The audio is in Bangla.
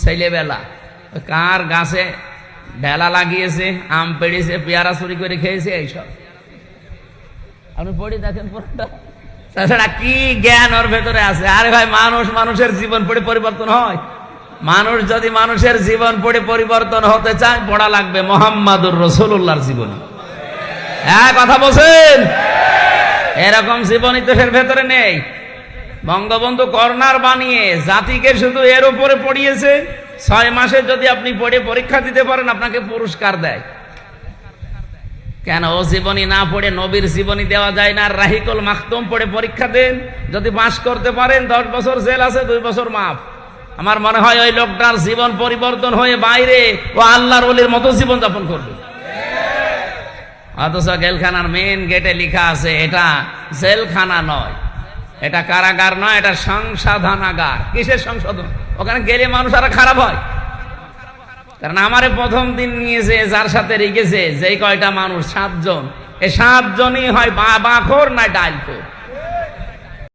ছেলেবেলা কার গাছে ঢেলা লাগিয়েছে, আম পেড়েছে, পেয়ারা চুরি করে খেয়েছে, এইসব আপনি পড়ে দেখেন পুরোটা। তাছাড়া কি জ্ঞান ওর ভেতরে আছে? আরে ভাই, মানুষের জীবন পড়ে পরিবর্তন হয়? মানুষ যদি মানুষের জীবন পড়ে পরিবর্তন হতে চায়, পড়া লাগবে মুহাম্মাদুর রাসূলুল্লাহর জীবনী। হ্যাঁ, কথা বলছেন? এরকম জীবনী তো এর ভেতরে নেই। বঙ্গবন্ধু কর্নার বানিয়ে জাতিকে শুধু এর উপরে পড়িয়েছে। 6 মাসে যদি আপনি পড়ে পরীক্ষা দিতে পারেন, আপনাকে পুরস্কার দেয়। কেন ও জীবনী না পড়ে নবীর জীবনী দেওয়া যায় না? রাহিকুল মাখতুম পড়ে পরীক্ষা দেন, যদি পাস করতে পারেন 10 বছর জেল আছে, 2 বছর মাফ। আমার মনে হয় ওই লোকটার জীবন পরিবর্তন হয়ে বাইরে ও আল্লাহর ওলির মতো জীবন যাপন করবে। অথচ জেলখানার মেন গেটে লেখা আছে এটা জেলখানা নয়, এটা কারাগার নয়, এটা সংশোধনাগার। কিসের সংশোধন? ওখানে গেলে মানুষ আরো খারাপ হয়। কারণ আমারে প্রথম দিন নিয়েছে, যার সাথে রেখেছে, যেই কয়টা মানুষ 7 জন, এই 7 জনই হয় বাখর না ডাইলখোর।